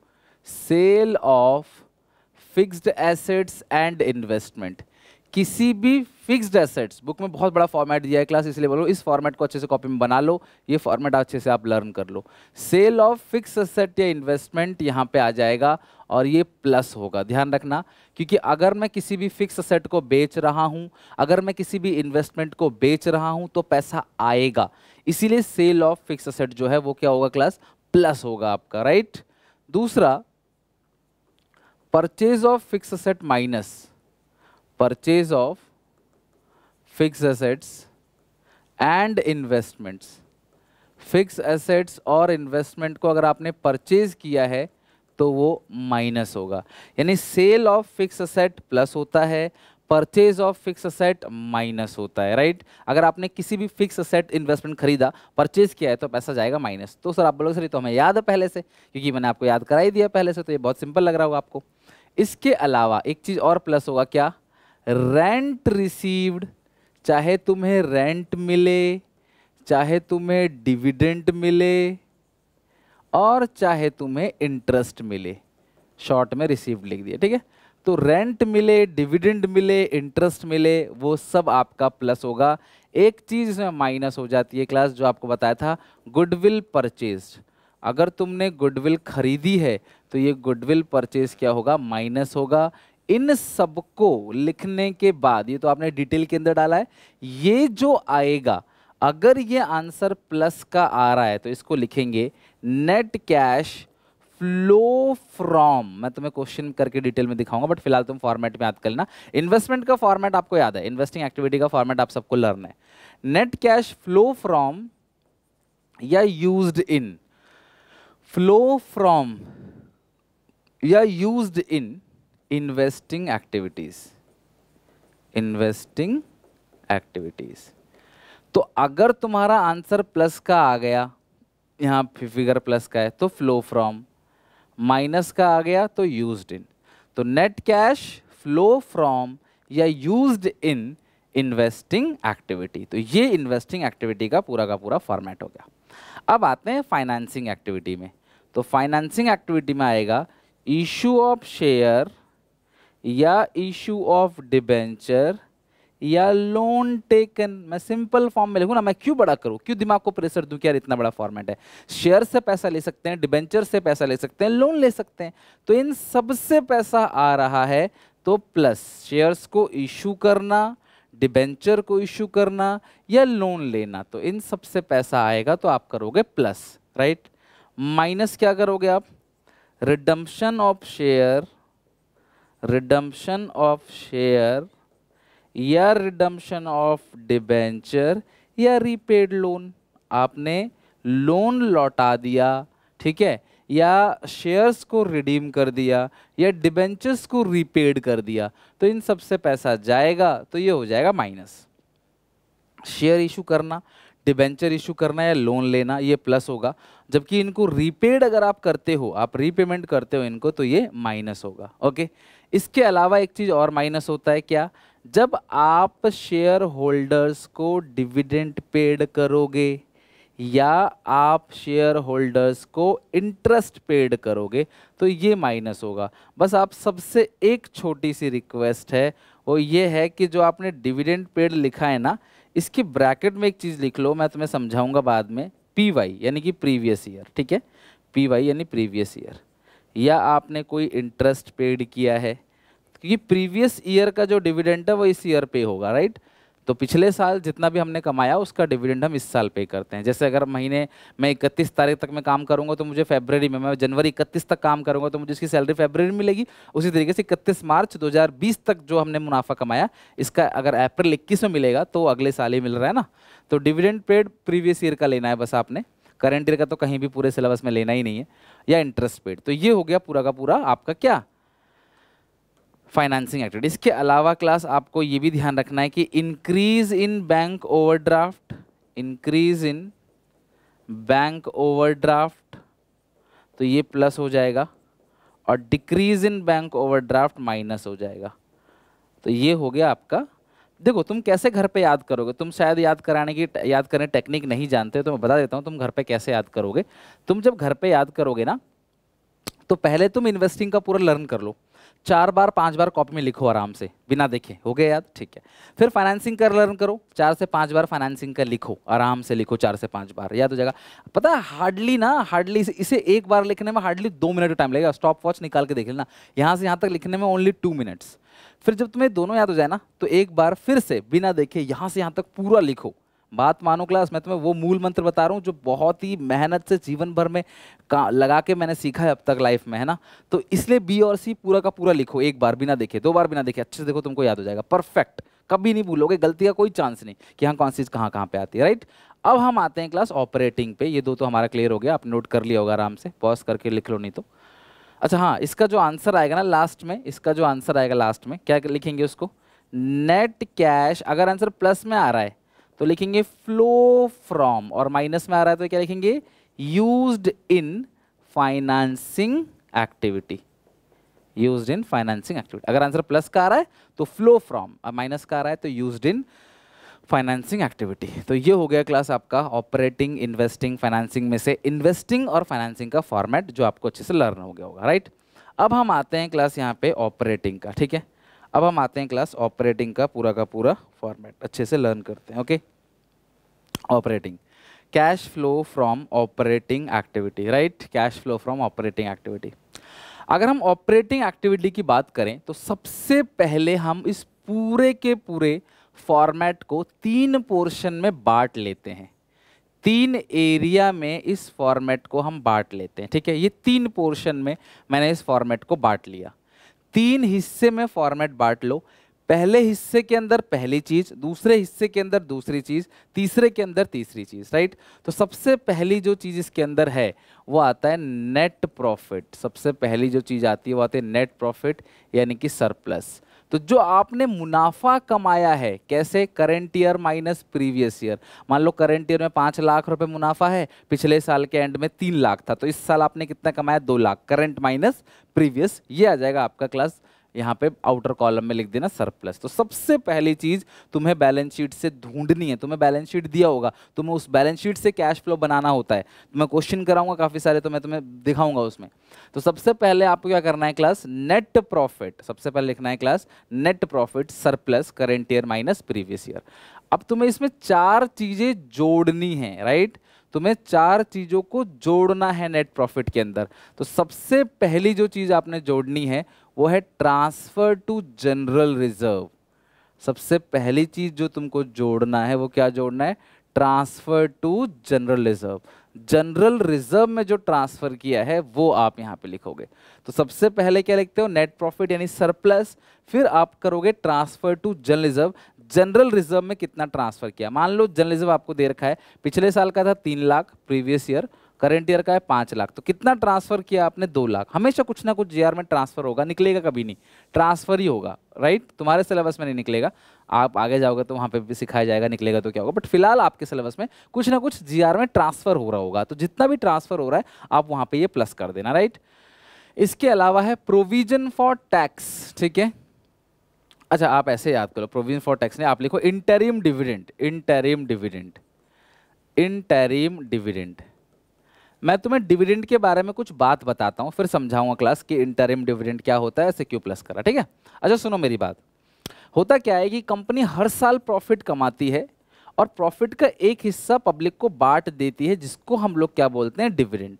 sale of fixed assets and investment. किसी भी फिक्स्ड एसेट्स, बुक में बहुत बड़ा फॉर्मेट दिया है क्लास, इसलिए बोलो इस फॉर्मेट को अच्छे से कॉपी में बना लो, ये फॉर्मेट अच्छे से आप लर्न कर लो। सेल ऑफ फिक्स एसेट या इन्वेस्टमेंट यहाँ पे आ जाएगा और ये प्लस होगा, ध्यान रखना, क्योंकि अगर मैं किसी भी फिक्स एसेट को बेच रहा हूँ, अगर मैं किसी भी इन्वेस्टमेंट को बेच रहा हूँ तो पैसा आएगा, इसीलिए सेल ऑफ फिक्स एसेट जो है वो क्या होगा क्लास, प्लस होगा आपका, राइट। दूसरा, purchase of fix asset minus purchase of fix assets and investments. Fix assets और इन्वेस्टमेंट को अगर आपने परचेज किया है तो वो माइनस होगा, यानी sale of fix asset plus होता है, purchase of fix asset minus होता है, राइट। अगर आपने किसी भी फिक्स एसेट इन्वेस्टमेंट खरीदा, परचेज किया है तो पैसा जाएगा माइनस। तो सर आप बोलोगे सर ये तो हमें याद है पहले से, क्योंकि मैंने आपको याद करा ही दिया पहले से, तो ये बहुत सिंपल लग रहा होगा आपको। इसके अलावा एक चीज और प्लस होगा, क्या, रेंट रिसीव्ड, चाहे तुम्हें रेंट मिले, चाहे तुम्हें डिविडेंड मिले और चाहे तुम्हें इंटरेस्ट मिले, शॉर्ट में रिसीव्ड लिख दिया, ठीक है। तो रेंट मिले, डिविडेंड मिले, इंटरेस्ट मिले, वो सब आपका प्लस होगा। एक चीज इसमें माइनस हो जाती है क्लास, जो आपको बताया था, गुडविल परचेज्ड। अगर तुमने गुडविल खरीदी है तो ये गुडविल परचेज क्या होगा, माइनस होगा। इन सबको लिखने के बाद, ये तो आपने डिटेल के अंदर डाला है, ये जो आएगा, अगर ये आंसर प्लस का आ रहा है तो इसको लिखेंगे नेट कैश फ्लो फ्रॉम। मैं तुम्हें क्वेश्चन करके डिटेल में दिखाऊंगा, बट फिलहाल तुम फॉर्मेट में याद कर लेना। इन्वेस्टमेंट का फॉर्मेट आपको याद है, इन्वेस्टिंग एक्टिविटी का फॉर्मेट आप सबको लर्न है। नेट कैश फ्लो फ्रॉम या यूज्ड इन, फ्लो फ्रॉम या used in investing activities, investing activities. तो अगर तुम्हारा आंसर प्लस का आ गया, यहाँ फिगर प्लस का है तो फ्लो फ्रॉम, माइनस का आ गया तो यूज्ड इन। तो नेट कैश फ्लो फ्रॉम या यूज्ड इन इन्वेस्टिंग एक्टिविटी। तो ये इन्वेस्टिंग एक्टिविटी का पूरा फॉर्मेट हो गया। अब आते हैं फाइनेंसिंग एक्टिविटी में। तो फाइनेंसिंग एक्टिविटी में आएगा इशू ऑफ शेयर या इशू ऑफ डिबेंचर या लोन टेकन। मैं सिंपल फॉर्म में लिखूँ ना, मैं क्यों बड़ा करूँ, क्यों दिमाग को प्रेशर दूं कि यार इतना बड़ा फॉर्मेट है। शेयर से पैसा ले सकते हैं, डिबेंचर से पैसा ले सकते हैं, लोन ले सकते हैं, तो इन सब से पैसा आ रहा है तो प्लस। शेयर्स को इशू करना, डिबेंचर को इशू करना या लोन लेना, तो इन सब से पैसा आएगा तो आप करोगे प्लस, राइट। माइनस क्या करोगे आप, redemption of share, redemption of share या रिडम्पशन ऑफ डिबेंचर या रीपेड लोन। आपने लोन लौटा दिया, ठीक है, या शेयर्स को रिडीम कर दिया या डिबेंचर्स को रीपेड कर दिया, तो इन सब से पैसा जाएगा तो ये हो जाएगा माइनस। शेयर इशू करना, डिबेंचर इशू करना या लोन लेना, ये प्लस होगा, जबकि इनको रीपेड अगर आप करते हो, आप रीपेमेंट करते हो इनको, तो ये माइनस होगा, ओके। इसके अलावा एक चीज और माइनस होता है, क्या, जब आप शेयर होल्डर्स को डिविडेंड पेड करोगे या आप शेयर होल्डर्स को इंटरेस्ट पेड करोगे तो ये माइनस होगा। बस आप सबसे एक छोटी सी रिक्वेस्ट है, वो ये है कि जो आपने डिविडेंड पेड लिखा है ना, इसके ब्रैकेट में एक चीज़ लिख लो, मैं तुम्हें समझाऊंगा बाद में, PY यानी कि प्रीवियस ईयर, ठीक है, PY यानी प्रीवियस ईयर, या आपने कोई इंटरेस्ट पेड किया है, क्योंकि प्रीवियस ईयर का जो डिविडेंड है वो इस ईयर पे होगा, राइट। तो पिछले साल जितना भी हमने कमाया उसका डिविडेंड हम इस साल पे करते हैं। जैसे अगर महीने मैं 31 तारीख तक मैं काम करूंगा तो मुझे फरवरी में, मैं जनवरी 31 तक काम करूंगा तो मुझे इसकी सैलरी फरवरी में मिलेगी। उसी तरीके से 31 मार्च 2020 तक जो हमने मुनाफा कमाया इसका अगर अप्रैल 21 में मिलेगा तो अगले साल ही मिल रहा है ना। तो डिविडेंड पेड प्रीवियस ईयर का लेना है बस आपने, करंट ईयर का तो कहीं भी पूरे सिलेबस में लेना ही नहीं है, या इंटरेस्ट पेड। तो ये हो गया पूरा का पूरा आपका क्या, फाइनेंसिंग एक्टिविटी। इसके अलावा क्लास आपको ये भी ध्यान रखना है कि increase in bank overdraft, increase in bank overdraft तो ये प्लस हो जाएगा, और decrease in bank overdraft minus हो जाएगा। तो ये हो गया आपका। देखो तुम कैसे घर पे याद करोगे, तुम शायद याद करने टेक्निक नहीं जानते, तो मैं बता देता हूँ तुम घर पे कैसे याद करोगे। तुम जब घर पे याद करोगे ना तो पहले तुम इन्वेस्टिंग का पूरा लर्न कर लो, 4 बार 5 बार कॉपी में लिखो आराम से बिना देखे, हो गया याद, ठीक है। फिर फाइनेंसिंग का लर्न करो, 4 से 5 बार फाइनेंसिंग का लिखो, आराम से लिखो 4 से 5 बार, याद हो जाएगा। पता है हार्डली इसे एक बार लिखने में हार्डली 2 मिनट का टाइम लगेगा, स्टॉप वॉच निकाल के देख लेना, यहाँ से यहाँ तक लिखने में ओनली 2 मिनट्स। फिर जब तुम्हें दोनों याद हो जाए ना तो एक बार फिर से बिना देखे यहाँ से यहाँ तक पूरा लिखो। बात मानो क्लास, मैं तुम्हें वो मूल मंत्र बता रहा हूँ जो बहुत ही मेहनत से जीवन भर में लगा के मैंने सीखा है अब तक लाइफ में, है ना। तो इसलिए बी और सी पूरा का पूरा लिखो, एक बार बिना देखे, 2 बार बिना देखे, अच्छे से देखो, तुमको याद हो जाएगा परफेक्ट, कभी नहीं भूलोगे, गलती का कोई चांस नहीं कि हाँ कौन सी चीज़ कहाँ कहाँ पे आती है, राइट। अब हम आते हैं क्लास ऑपरेटिंग पे। ये 2 तो हमारा क्लियर हो गया, आप नोट कर लिया होगा आराम से, पॉज करके लिख लो नहीं तो। अच्छा हाँ, इसका जो आंसर आएगा ना लास्ट में, इसका जो आंसर आएगा लास्ट में क्या लिखेंगे उसको, नेट कैश। अगर आंसर प्लस में आ रहा है तो लिखेंगे फ्लो फ्रॉम, और माइनस में आ रहा है तो क्या लिखेंगे, used in financing activity, used in financing activity. अगर आंसर प्लस का आ रहा है तो फ्लो फ्रॉम, और माइनस का आ रहा है तो यूज्ड इन फाइनेंसिंग एक्टिविटी। तो ये हो गया क्लास आपका ऑपरेटिंग, इन्वेस्टिंग, फाइनेंसिंग में से इन्वेस्टिंग और फाइनेंसिंग का फॉर्मेट जो आपको अच्छे से लर्न हो गया होगा, राइट। अब हम आते हैं क्लास यहाँ पे ऑपरेटिंग का, ठीक है। अब हम आते हैं क्लास ऑपरेटिंग का पूरा फॉर्मेट अच्छे से लर्न करते हैं, okay. Operating, cash flow from operating activity, right, cash flow from operating activity. अगर हम ऑपरेटिंग एक्टिविटी की बात करें तो सबसे पहले हम इस पूरे के पूरे फॉर्मेट को 3 पोर्शन में बांट लेते हैं, 3 एरिया में इस फॉर्मेट को हम बांट लेते हैं, ठीक है। ये 3 पोर्शन में मैंने इस फॉर्मेट को बांट लिया, 3 हिस्से में फॉर्मेट बांट लो। पहले हिस्से के अंदर पहली चीज, दूसरे हिस्से के अंदर दूसरी चीज, तीसरे के अंदर तीसरी चीज, राइट। तो सबसे पहली जो चीज इसके अंदर है वो आता है नेट प्रॉफिट। सबसे पहली जो चीज आती है वो आती है नेट प्रॉफिट, यानी कि सरप्लस। तो जो आपने मुनाफा कमाया है, कैसे, current year minus previous year. मान लो करंट ईयर में 5 लाख रुपए मुनाफा है, पिछले साल के एंड में 3 लाख था, तो इस साल आपने कितना कमाया, 2 लाख, करंट माइनस प्रीवियस, ये आ जाएगा आपका क्लास। यहाँ पे आउटर कॉलम में लिख देना सरप्लस। तो सबसे पहली चीज तुम्हें बैलेंस शीट से ढूंढनी है, तुम्हें बैलेंस शीट दिया होगा, तुम्हें उस बैलेंस शीट से कैश फ्लो बनाना होता है। तो मैं क्वेश्चन कराऊंगा काफी सारे, तो मैं तुम्हें दिखाऊंगा उसमें। तो सबसे पहले आपको क्या करना है क्लास, नेट प्रॉफिट, सबसे पहले लिखना है class net profit surplus current year minus previous year. अब तुम्हें इसमें 4 चीजें जोड़नी है, राइट, तुम्हें 4 चीजों को जोड़ना है नेट प्रॉफिट के अंदर। तो सबसे पहली जो चीज आपने जोड़नी है वो है ट्रांसफर टू जनरल रिजर्व। सबसे पहली चीज जो तुमको जोड़ना है वो क्या जोड़ना है, transfer to general reserve. General reserve में जो ट्रांसफर किया है वो आप यहाँ पे लिखोगे। तो सबसे पहले क्या लिखते हो, नेट प्रॉफिट यानी सरप्लस, फिर आप करोगे transfer to general reserve. General reserve में कितना ट्रांसफर किया, मान लो जनरल रिजर्व आपको दे रखा है, पिछले साल का था 3 lakh previous year, current year का है 5 लाख, तो कितना ट्रांसफर किया आपने, 2 लाख। हमेशा कुछ ना कुछ जीआर में ट्रांसफर होगा, निकलेगा कभी नहीं, ट्रांसफर ही होगा, राइट। तुम्हारे सिलेबस में नहीं निकलेगा, आप आगे जाओगे तो वहाँ पे भी सिखाया जाएगा निकलेगा तो क्या होगा, बट फिलहाल आपके सिलेबस में कुछ ना कुछ जीआर में ट्रांसफर हो रहा होगा। तो जितना भी ट्रांसफर हो रहा है आप वहाँ पे ये प्लस कर देना, राइट। इसके अलावा है प्रोविजन फॉर टैक्स, ठीक है। अच्छा आप ऐसे याद करो, प्रोविजन फॉर टैक्स नहीं, आप लिखो interim dividend, interim dividend, interim dividend. मैं तुम्हें डिविडेंड के बारे में कुछ बात बताता हूं, फिर समझाऊंगा क्लास कि इंटरिम डिविडेंड क्या होता है, ऐसे क्यों प्लस करा, ठीक है। अच्छा सुनो मेरी बात, होता क्या है कि कंपनी हर साल प्रॉफिट कमाती है और प्रॉफिट का एक हिस्सा पब्लिक को बांट देती है, जिसको हम लोग क्या बोलते हैं, डिविडेंड।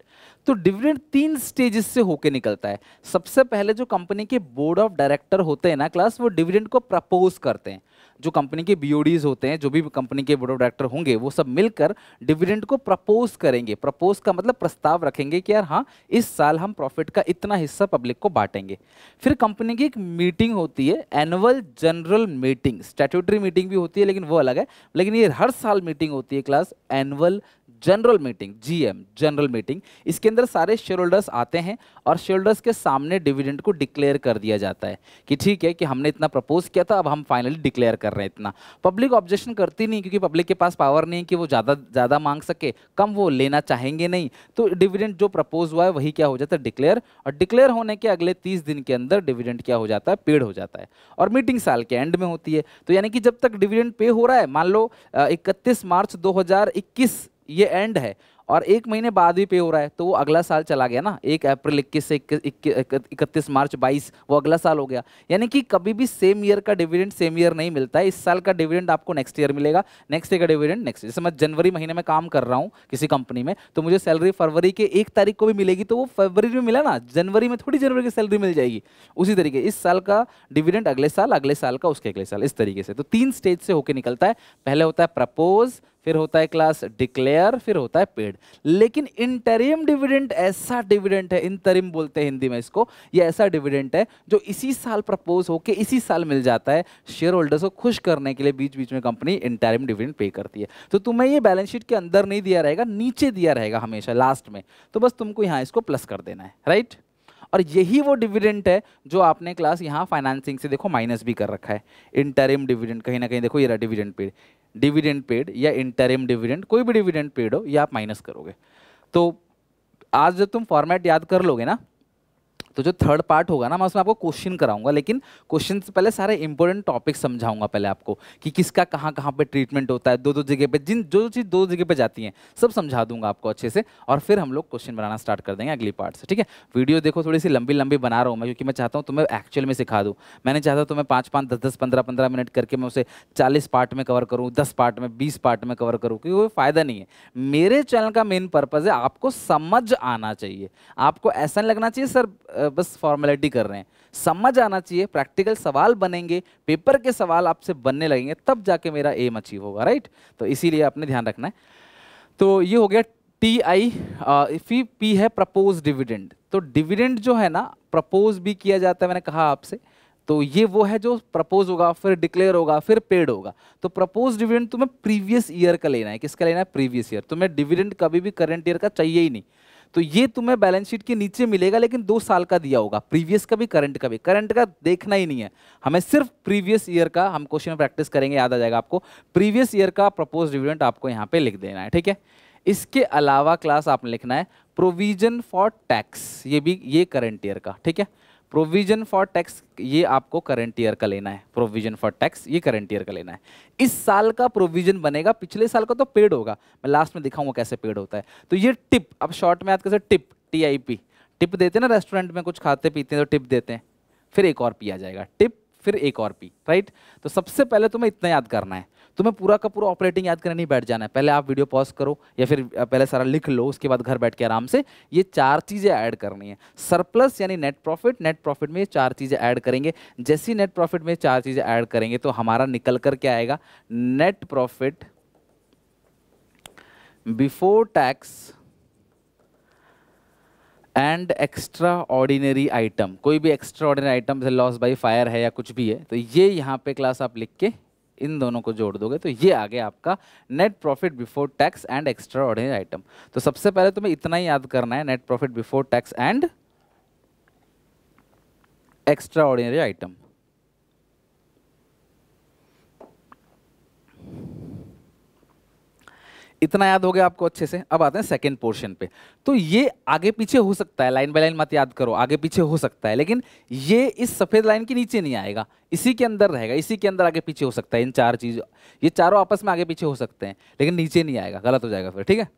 तो डिविडेंड 3 स्टेजेस से होके निकलता है। सबसे पहले जो कंपनी के बोर्ड ऑफ डायरेक्टर होते हैं ना क्लास, वो डिविडेंड को प्रपोज करते हैं। जो कंपनी के बीओडीज होते हैं, जो भी कंपनी के बोर्ड ऑफ डायरेक्टर होंगे, वो सब मिलकर डिविडेंड को प्रपोज करेंगे। प्रपोज का मतलब प्रस्ताव रखेंगे कि यार हाँ, इस साल हम प्रॉफिट का इतना हिस्सा पब्लिक को बांटेंगे। फिर कंपनी की एक मीटिंग होती है, annual general meeting. Statutory meeting भी होती है लेकिन वो अलग है, लेकिन ये हर साल मीटिंग होती है class, annual general meeting, GM, general meeting. इसके अंदर सारे शेयर होल्डर्स आते हैं और शेयर होल्डर्स के सामने डिविडेंड को डिक्लेयर कर दिया जाता है कि ठीक है कि हमने इतना प्रपोज किया था, अब हम फाइनली डिक्लेयर कर रहे हैं इतना। पब्लिक ऑब्जेक्शन करती नहीं, क्योंकि पब्लिक के पास पावर नहीं है कि वो ज़्यादा मांग सके, कम वो लेना चाहेंगे नहीं। तो डिविडेंड जो प्रपोज हुआ है वही क्या हो जाता है, डिक्लेयर। और डिक्लेयर होने के अगले 30 दिन के अंदर डिविडेंड क्या हो जाता है, पेड हो जाता है। और मीटिंग साल के एंड में होती है। तो यानी कि जब तक डिविडेंड पे हो रहा है, मान लो 31 मार्च 2021 ये एंड है, और 1 महीने बाद भी पे हो रहा है, तो वो अगला साल चला गया ना। 1 अप्रैल 21 से 31 मार्च 22 वो अगला साल हो गया। यानी कि कभी भी सेम ईयर का डिविडेंड सेम ईयर नहीं मिलता है। इस साल का डिविडेंड आपको नेक्स्ट ईयर मिलेगा, नेक्स्ट ईयर का डिविडेंड नेक्स्ट ईयर। जैसे मैं जनवरी महीने में काम कर रहा हूँ किसी कंपनी में, तो मुझे सैलरी फरवरी के 1 तारीख को भी मिलेगी, तो वो फरवरी में मिला ना, जनवरी में थोड़ी जनवरी की सैलरी मिल जाएगी। उसी तरीके इस साल का डिविडेंड अगले साल का उसके अगले साल, इस तरीके से। तो 3 स्टेज से होकर निकलता है। पहले होता है प्रपोज, फिर होता है क्लास डिक्लेयर, फिर होता है पेड। लेकिन इंटरिम डिविडेंड ऐसा डिविडेंड है, इंटरिम बोलते हैं हिंदी में इसको, ये ऐसा डिविडेंड है जो इसी साल प्रपोज होके इसी साल मिल जाता है। शेयर होल्डर्स को खुश करने के लिए बीच बीच में कंपनी इंटरिम डिविडेंड पे करती है। तो तुम्हें ये बैलेंस शीट के अंदर नहीं दिया रहेगा, नीचे दिया रहेगा हमेशा लास्ट में। तो बस तुमको यहाँ इसको प्लस कर देना है, राइट। और यही वो डिविडेंड है जो आपने क्लास यहाँ फाइनेंसिंग से देखो माइनस भी कर रखा है। इंटरिम डिविडेंड कहीं ना कहीं देखो, ये रहा डिविडेंड पेड, डिविडेंड पेड या इंटरिम डिविडेंड, कोई भी डिविडेंड पेड हो, ये आप माइनस करोगे। तो आज जब तुम फॉर्मेट याद कर लोगे ना, तो जो थर्ड पार्ट होगा ना, मैं उसमें आपको क्वेश्चन कराऊंगा, लेकिन क्वेश्चन से पहले सारे इंपॉर्टेंट टॉपिक समझाऊंगा पहले आपको कि किसका कहाँ कहाँ पे ट्रीटमेंट होता है, दो जगह पे, जो चीज़ 2 जगह पे जाती है सब समझा दूंगा आपको अच्छे से। और फिर हम लोग क्वेश्चन बनाना स्टार्ट कर देंगे अगली पार्ट से, ठीक है। वीडियो देखो थोड़ी सी लंबी लंबी बना रहा हूँ मैं, क्योंकि मैं चाहता हूँ तुम्हें एक्चुअल में सिखा दूँ। मैंने चाहता तुम्हें 5-5, 10-10, 15-15 मिनट करके मैं उसे 40 पार्ट में कवर करूँ, 10 पार्ट में, 20 पार्ट में कवर करूँ, क्योंकि कोई फायदा नहीं है। मेरे चैनल का मेन पर्पज़ है आपको समझ आना चाहिए। आपको ऐसा नहीं लगना चाहिए सर बस फॉर्मेलिटी कर रहे हैं, समझ आना चाहिए। प्रैक्टिकल सवाल बनेंगे, पेपर के सवाल आपसे बनने लगेंगे, तब जाके मेरा एम अचीव होगा, राइट। तो इसीलिए आपने ध्यान रखना है। तो ये हो गया TI। पी है प्रपोज डिविडेंड। तो डिविडेंड जो है ना, प्रपोज भी किया जाता है, मैंने कहा आपसे। तो ये वो है जो प्रपोज होगा, फिर डिक्लेयर होगा, फिर पेड होगा। तो प्रपोज डिविडेंड तुम्हें प्रीवियस ईयर का लेना है। किसका लेना है? Previous year. तुम्हें डिविडेंड कभी भी करंट ईयर का चाहिए ही नहीं। तो ये तुम्हें बैलेंस शीट के नीचे मिलेगा, लेकिन 2 साल का दिया होगा, प्रीवियस का भी करंट का भी। करंट का देखना ही नहीं है हमें, सिर्फ प्रीवियस ईयर का हम क्वेश्चन में प्रैक्टिस करेंगे, याद आ जाएगा आपको। प्रीवियस ईयर का प्रपोज डिविडेंड आपको यहाँ पे लिख देना है, ठीक है। इसके अलावा क्लास आपने लिखना है प्रोविजन फॉर टैक्स, ये करंट ईयर का, ठीक है। प्रोविजन फॉर टैक्स ये आपको करंट ईयर का लेना है। प्रोविजन फॉर टैक्स ये करंट ईयर का लेना है। इस साल का प्रोविजन बनेगा, पिछले साल का तो पेड होगा, मैं लास्ट में दिखाऊंगा कैसे पेड होता है। तो ये टिप, अब शॉर्ट में याद कैसे, टिप, TIP, टिप देते हैं ना रेस्टोरेंट में, कुछ खाते पीते हैं तो टिप देते हैं, फिर एक और पी आ जाएगा, टिप फिर एक और पी, राइट। तो सबसे पहले तुम्हें इतना याद करना है। तुम्हें पूरा का पूरा ऑपरेटिंग याद करने नहीं बैठ जाना है। पहले आप वीडियो पॉज करो या फिर पहले सारा लिख लो, उसके बाद घर बैठ के आराम से ये 4 चीज़ें ऐड करनी है। सरप्लस यानी नेट प्रॉफिट, नेट प्रॉफिट में ये 4 चीज़ें ऐड करेंगे। जैसी नेट प्रॉफिट में 4 चीज़ें ऐड करेंगे तो हमारा निकल कर क्या आएगा, net profit before tax and extra ordinary item. कोई भी एक्स्ट्रा ऑर्डिनरी आइटम जैसे लॉस बाई फायर है या कुछ भी है, तो ये यहाँ पे क्लास आप लिख के इन दोनों को जोड़ दोगे तो ये आ गया आपका net profit before tax and extra ordinary item. तो सबसे पहले तुम्हें इतना ही याद करना है, net profit before tax and extra ordinary item. इतना याद हो गया आपको अच्छे से। अब आते हैं सेकंड पोर्शन पे। तो ये आगे पीछे हो सकता है, लाइन बाय लाइन मत याद करो, आगे पीछे हो सकता है, लेकिन ये इस सफेद लाइन के नीचे नहीं आएगा, इसी के अंदर रहेगा, इसी के अंदर आगे पीछे हो सकता है। इन 4 चीज, ये चारों आपस में आगे पीछे हो सकते हैं, लेकिन नीचे नहीं आएगा, गलत हो जाएगा फिर, ठीक है।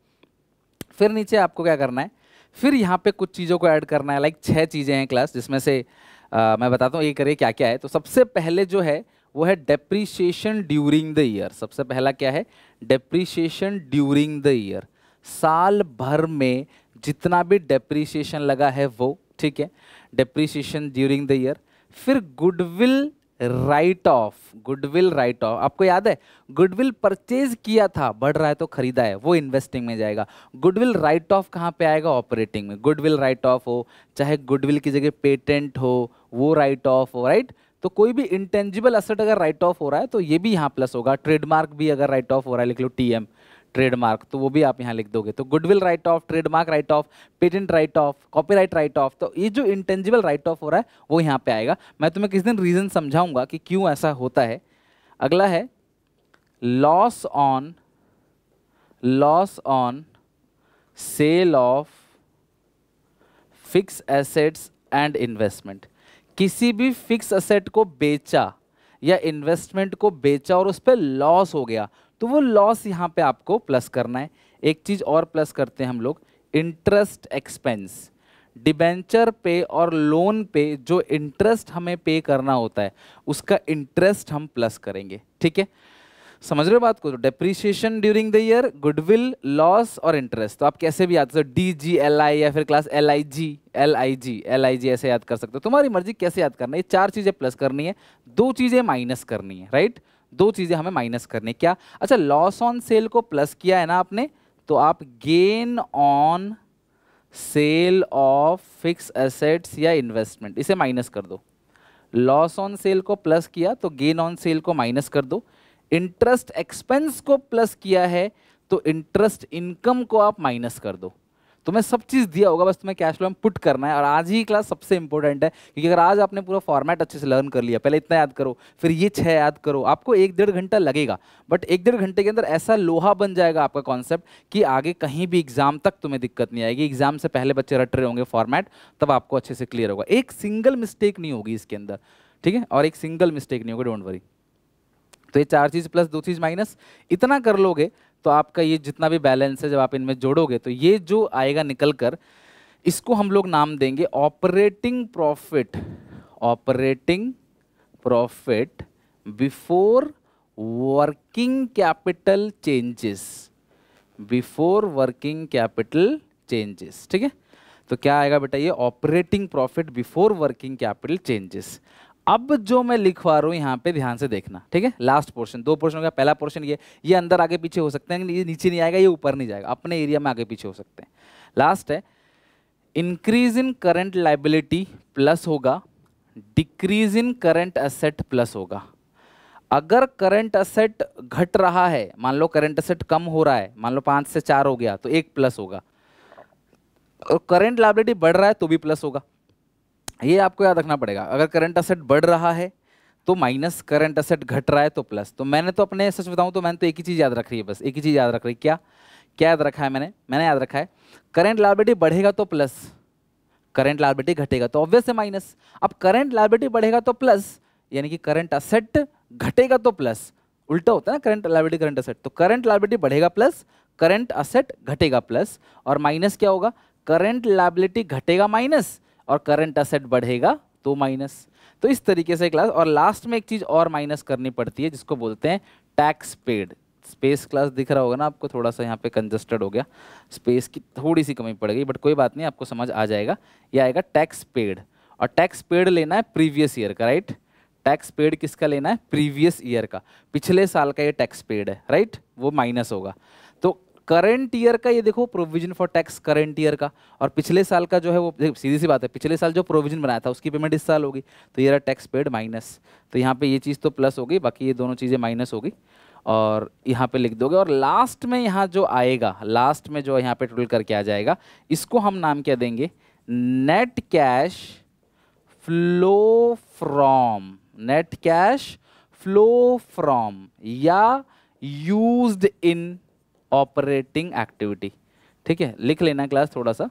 फिर नीचे आपको क्या करना है, फिर यहाँ पे कुछ चीज़ों को ऐड करना है। लाइक 6 चीज़ें हैं क्लास, जिसमें से मैं बताता हूँ ये करिए क्या क्या है। तो सबसे पहले जो है वो है डेप्रीशिएशन ड्यूरिंग द ईयर। सबसे पहला क्या है, डेप्रीशिएशन ड्यूरिंग द ईयर। साल भर में जितना भी डेप्रीशिएशन लगा है वो, ठीक है, डेप्रीशिएशन ड्यूरिंग द ईयर। फिर goodwill right of, goodwill right of, आपको याद है गुडविल परचेज किया था, बढ़ रहा है तो खरीदा है, वो इन्वेस्टिंग में जाएगा। गुडविल राइट ऑफ कहाँ पे आएगा? ऑपरेटिंग में। गुडविल राइट ऑफ हो, चाहे गुडविल की जगह पेटेंट हो, वो राइट ऑफ हो, राइट। तो कोई भी इंटेंजिबल एसेट अगर राइट ऑफ हो रहा है तो ये भी यहाँ प्लस होगा। ट्रेडमार्क भी अगर राइट ऑफ हो रहा है, लिख लो टीएम, ट्रेडमार्क, तो वो भी आप यहाँ लिख दोगे। तो goodwill right of, trademark right of, patent right of, copyright right of, तो ये जो इंटेंजिबल राइट ऑफ हो रहा है वो यहाँ पे आएगा। मैं तुम्हें किस दिन रीजन समझाऊंगा कि क्यों ऐसा होता है। अगला है loss on sale of fix assets and investment. किसी भी फिक्स एसेट को बेचा या इन्वेस्टमेंट को बेचा और उस पर लॉस हो गया, तो वो लॉस यहाँ पे आपको प्लस करना है। एक चीज और प्लस करते हैं हम लोग, इंटरेस्ट एक्सपेंस। डिबेंचर पे और लोन पे जो इंटरेस्ट हमें पे करना होता है उसका इंटरेस्ट हम प्लस करेंगे, ठीक है। समझ रहे हो बात को? तो depreciation during the year, goodwill, loss और इंटरेस्ट। तो आप कैसे भी याद, DGLI या फिर क्लास LIG ऐसे याद कर सकते हो, तुम्हारी मर्जी कैसे याद करना है। ये 4 चीजें प्लस करनी है, 2 चीजें माइनस करनी है, राइट। 2 चीजें हमें माइनस करनी है। क्या? अच्छा, लॉस ऑन सेल को प्लस किया है ना आपने, तो आप gain on sale of fix assets या इन्वेस्टमेंट इसे माइनस कर दो। लॉस ऑन सेल को प्लस किया तो गेन ऑन सेल को माइनस कर दो। इंटरेस्ट एक्सपेंस को प्लस किया है तो इंटरेस्ट इनकम को आप माइनस कर दो। तुम्हें सब चीज दिया होगा, बस तुम्हें कैश फ्लो में पुट करना है। और आज ही क्लास सबसे इंपॉर्टेंट है, क्योंकि अगर आज आपने पूरा फॉर्मेट अच्छे से लर्न कर लिया, पहले इतना याद करो, फिर ये 6 याद करो, आपको 1-1.5 घंटा लगेगा, बट 1-1.5 घंटे के अंदर ऐसा लोहा बन जाएगा आपका कॉन्सेप्ट कि आगे कहीं भी एग्जाम तक तुम्हें दिक्कत नहीं आएगी। एग्जाम से पहले बच्चे रट रहे होंगे फॉर्मेट, तब आपको अच्छे से क्लियर होगा। एक सिंगल मिस्टेक नहीं होगी इसके अंदर, ठीक है, और एक सिंगल मिस्टेक नहीं होगा, डोंट वरी। तो ये 4 चीज प्लस 2 चीज माइनस, इतना कर लोगे तो आपका ये जितना भी बैलेंस है जब आप इनमें जोड़ोगे तो ये जो आएगा निकल कर, इसको हम लोग नाम देंगे operating profit. Operating profit before working capital changes, before working capital changes, ठीक है। तो क्या आएगा बेटा? ये operating profit before working capital changes. अब जो मैं लिखवा रहा हूं यहां पे ध्यान से देखना, ठीक है। लास्ट पोर्शन, 2 पोर्शन हो गया। पहला पोर्शन ये अंदर आगे पीछे हो सकते हैं, ये नीचे नहीं आएगा, ये ऊपर नहीं जाएगा, अपने एरिया में आगे पीछे हो सकते हैं। लास्ट है increase in current liability plus होगा, decrease in current asset plus होगा। अगर करंट एसेट घट रहा है, मान लो करंट एसेट कम हो रहा है, मान लो 5 से 4 हो गया तो 1 प्लस होगा, और करंट लायबिलिटी बढ़ रहा है तो भी प्लस होगा। ये आपको याद रखना पड़ेगा। अगर करंट एसेट बढ़ रहा है तो माइनस, करंट एसेट घट रहा है तो प्लस। तो मैंने तो अपने सच बताऊं तो मैंने तो एक ही चीज याद रख रही है, बस एक ही चीज याद रख रही है। क्या क्या याद रखा है मैंने याद रखा है करंट लायबिलिटी बढ़ेगा तो प्लस, करंट लायबिलिटी घटेगा तो ऑब्वियस है माइनस। अब करंट लायबिलिटी बढ़ेगा तो प्लस, यानी कि करंट एसेट घटेगा तो प्लस, उल्टा होता है ना करंट लायबिलिटी करंट एसेट। तो करंट लायबिलिटी बढ़ेगा प्लस, करंट एसेट घटेगा प्लस, और माइनस क्या होगा? करंट लायबिलिटी घटेगा माइनस और करंट एसेट बढ़ेगा तो माइनस। तो इस तरीके से क्लास, और लास्ट में एक चीज और माइनस करनी पड़ती है जिसको बोलते हैं टैक्स पेड। स्पेस क्लास दिख रहा होगा ना आपको, थोड़ा सा यहाँ पे कंजस्टेड हो गया, स्पेस की थोड़ी सी कमी पड़ गई, बट कोई बात नहीं, आपको समझ आ जाएगा। ये आएगा टैक्स पेड, और टैक्स पेड लेना है प्रीवियस ईयर का, राइट। टैक्स पेड किसका लेना है? प्रीवियस ईयर का, पिछले साल का ये टैक्स पेड है, राइट, वो माइनस होगा। तो करंट ईयर का ये देखो provision for tax current year का, और पिछले साल का जो है वो सीधी सी बात है, पिछले साल जो प्रोविजन बनाया था उसकी पेमेंट इस साल होगी, तो ये रहा टैक्स पेड माइनस। तो यहाँ पे ये चीज़ तो प्लस होगी, बाकी ये दोनों चीज़ें माइनस होगी, और यहाँ पे लिख दोगे। और लास्ट में यहाँ जो आएगा, लास्ट में जो यहाँ पे टोटल करके आ जाएगा, इसको हम नाम क्या देंगे? Net cash flow from, net cash flow from या यूज्ड इन ऑपरेटिंग एक्टिविटी, ठीक है। लिख लेना क्लास थोड़ा सा,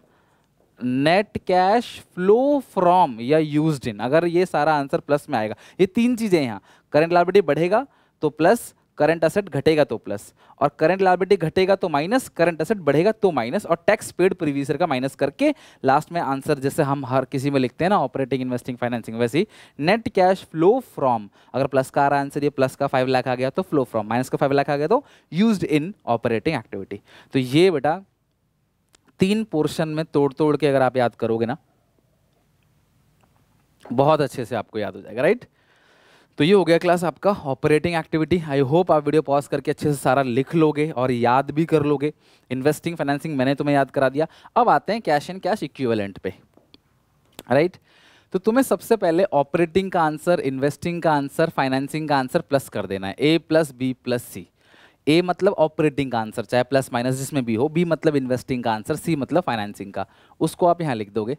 नेट कैश फ्लो फ्रॉम या यूज्ड इन। अगर ये सारा आंसर प्लस में आएगा, ये 3 चीजें यहाँ, करंट लायबिलिटी बढ़ेगा तो प्लस, करंट एसेट घटेगा तो प्लस, और करंट लायबिलिटी घटेगा तो माइनस, करंट एसेट बढ़ेगा तो माइनस, और टैक्स पेड प्रीवियस ईयर का माइनस करके लास्ट में आंसर, जैसे हम हर किसी में लिखते हैं ना ऑपरेटिंग इन्वेस्टिंग फाइनेंसिंग, वैसे ही नेट कैश फ्लो फ्रॉम। अगर प्लस का आ रहा आंसर, ये प्लस का 5 लाख आ गया तो फ्लो फ्रॉम, माइनस का 5 लाख आ गया तो यूज्ड इन ऑपरेटिंग एक्टिविटी। तो ये बेटा 3 पोर्शन में तोड़ तोड़ के अगर आप याद करोगे ना, बहुत अच्छे से आपको याद हो जाएगा, राइट। तो ये हो गया क्लास आपका ऑपरेटिंग एक्टिविटी। आई होप आप वीडियो पॉज करके अच्छे से सारा लिख लोगे और याद भी कर लोगे। इन्वेस्टिंग फाइनेंसिंग मैंने तुम्हें याद करा दिया। अब आते हैं कैश एंड कैश इक्विवेलेंट पे, राइट। तो तुम्हें सबसे पहले ऑपरेटिंग का आंसर, इन्वेस्टिंग का आंसर, फाइनेंसिंग का आंसर प्लस कर देना है, ए प्लस बी प्लस सी। ए मतलब ऑपरेटिंग का आंसर, चाहे प्लस माइनस जिसमें भी हो, बी मतलब इन्वेस्टिंग का आंसर, सी मतलब फाइनेंसिंग का, उसको आप यहाँ लिख दोगे।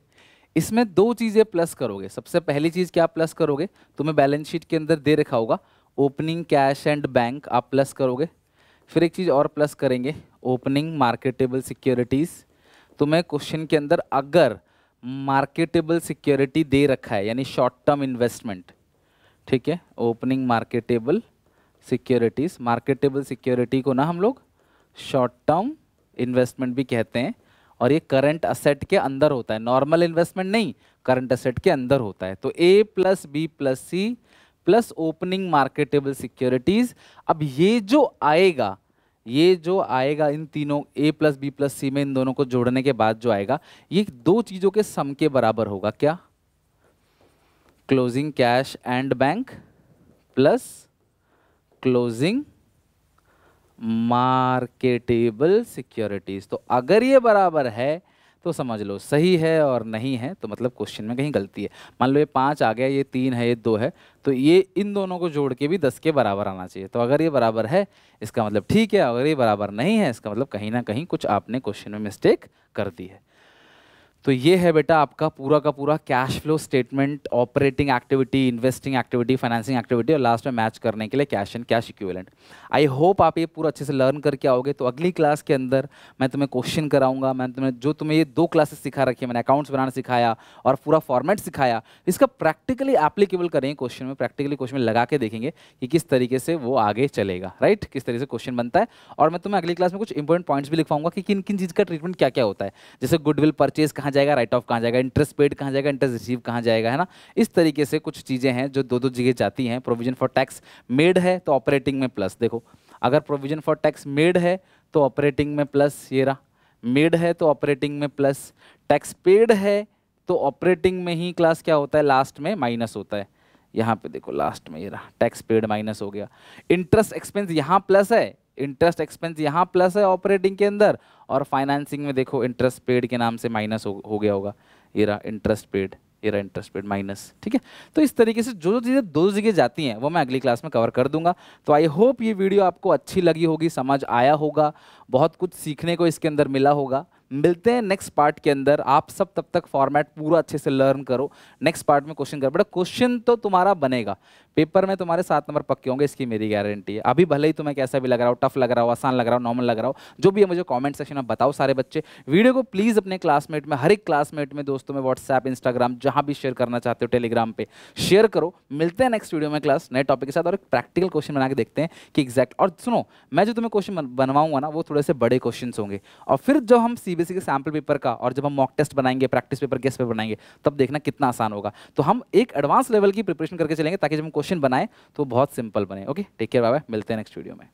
इसमें 2 चीज़ें प्लस करोगे। सबसे पहली चीज़ क्या प्लस करोगे, तुम्हें बैलेंस शीट के अंदर दे रखा होगा ओपनिंग कैश एंड बैंक, आप प्लस करोगे। फिर एक चीज़ और प्लस करेंगे, ओपनिंग मार्केटेबल सिक्योरिटीज़। तुम्हें क्वेश्चन के अंदर अगर मार्केटेबल सिक्योरिटी दे रखा है, यानी शॉर्ट टर्म इन्वेस्टमेंट, ठीक है, opening marketable securities. Marketable security को ना हम लोग शॉर्ट टर्म इन्वेस्टमेंट भी कहते हैं, और ये करंट असेट के अंदर होता है, नॉर्मल इन्वेस्टमेंट नहीं, करंट असेट के अंदर होता है। तो A plus B plus C plus opening marketable securities. अब ये जो आएगा, इन तीनों A plus B plus C में इन दोनों को जोड़ने के बाद जो आएगा, ये 2 चीजों के सम के बराबर होगा। क्या? Closing cash and bank plus closing marketable securities. तो अगर ये बराबर है तो समझ लो सही है, और नहीं है तो मतलब क्वेश्चन में कहीं गलती है। मान लो ये 5 आ गया, ये 3 है, ये 2 है, तो ये इन दोनों को जोड़ के भी 10 के बराबर आना चाहिए। तो अगर ये बराबर है इसका मतलब ठीक है, अगर ये बराबर नहीं है इसका मतलब कहीं ना कहीं कुछ आपने क्वेश्चन में मिस्टेक कर दी है। तो ये है बेटा आपका पूरा का पूरा cash flow statement, operating activity, investing activity, financing activity, और लास्ट में मैच करने के लिए cash and cash equivalent. I hope आप ये पूरा अच्छे से लर्न करके आओगे। तो अगली क्लास के अंदर मैं तुम्हें क्वेश्चन कराऊंगा। मैं तुम्हें ये 2 क्लासेस सिखा रखी है, मैंने अकाउंट्स बनाना सिखाया और पूरा फॉर्मेट सिखाया। इसका प्रैक्टिकली एप्लीकेबल करेंगे क्वेश्चन में, प्रैक्टिकली क्वेश्चन में लगा के देखेंगे कि किस तरीके से वो आगे चलेगा, राइट, किस तरीके से क्वेश्चन बनता है। और मैं तुम्हें अगली क्लास में कुछ इंपॉर्टेंट पॉइंट्स भी लिखवाऊंगा कि किन किन चीज़ का ट्रीटमेंट क्या क्या होता है, जैसे गुडविल परचेज कहाँ जाएगा, राइट ऑफ कहाँ जाएगा, इंटरेस्ट पेड कहाँ जाएगा, इंटरेस्ट रिसीव कहाँ जाएगा, है ना। इस तरीके से कुछ चीज़ें हैं जो 2-2 जगह जाती हैं। प्रोविजन फॉर टैक्स मेड है तो ऑपरेटिंग में प्लस, देखो अगर प्रोविजन फॉर टैक्स मेड है तो ऑपरेटिंग में प्लस, ये रहा मेड है तो ऑपरेटिंग में प्लस, टैक्स पेड है तो ऑपरेटिंग में ही क्लास क्या होता है, लास्ट में माइनस होता है। यहाँ पे देखो लास्ट में ये रहा टैक्स पेड माइनस हो गया। इंटरेस्ट एक्सपेंस यहाँ प्लस है, इंटरेस्ट एक्सपेंस यहाँ प्लस है ऑपरेटिंग के अंदर, और फाइनेंसिंग में देखो इंटरेस्ट पेड के नाम से माइनस हो गया होगा, ये रहा इंटरेस्ट पेड, ये रहा इंटरेस्ट पेड माइनस, ठीक है। तो इस तरीके से जो जो चीज़ें 2 जगह जाती हैं वो मैं अगली क्लास में कवर कर दूंगा। तो आई होप ये वीडियो आपको अच्छी लगी होगी, समझ आया होगा, बहुत कुछ सीखने को इसके अंदर मिला होगा। मिलते हैं नेक्स्ट पार्ट के अंदर। आप सब तब तक फॉर्मेट पूरा अच्छे से लर्न करो, नेक्स्ट पार्ट में क्वेश्चन कर, बट क्वेश्चन तो तुम्हारा बनेगा, पेपर में तुम्हारे 7 नंबर पक्के होंगे, इसकी मेरी गारंटी है। अभी भले ही तुम्हें कैसा भी लग रहा हो, टफ लग रहा हो, आसान लग रहा हो, नॉर्मल लग रहा हो, जो भी है मुझे कमेंट सेक्शन में बताओ सारे बच्चे। वीडियो को प्लीज़ अपने क्लासमेट में, हर एक क्लासमेट में, दोस्तों में, व्हाट्सएप, इंस्टाग्राम, जहाँ भी शेयर करना चाहते हो, टेलीग्राम पे शेयर करो। मिलते हैं नेक्स्ट वीडियो में क्लास नए टॉपिक के साथ, और एक प्रैक्टिकल क्वेश्चन बना के देखते हैं कि एग्जैक्ट। और सुनो, मैं जो तुम्हें क्वेश्चन बनवाऊंगा ना वो थोड़े से बड़े क्वेश्चन होंगे, और फिर जब हम सीबीएसई के सैम्पल पेपर का, और जब हम मॉक टेस्ट बनाएंगे, प्रैक्टिस पेपर, गेस्ट पेपर बनाएंगे, तब देखना कितना आसान होगा। तो हम एक एडवांस लेवल की प्रिपरेशन करके चलेंगे ताकि जब हम क्वेश्चन बनाए तो बहुत सिंपल बने। Okay, take care, bye bye, मिलते हैं नेक्स्ट वीडियो में।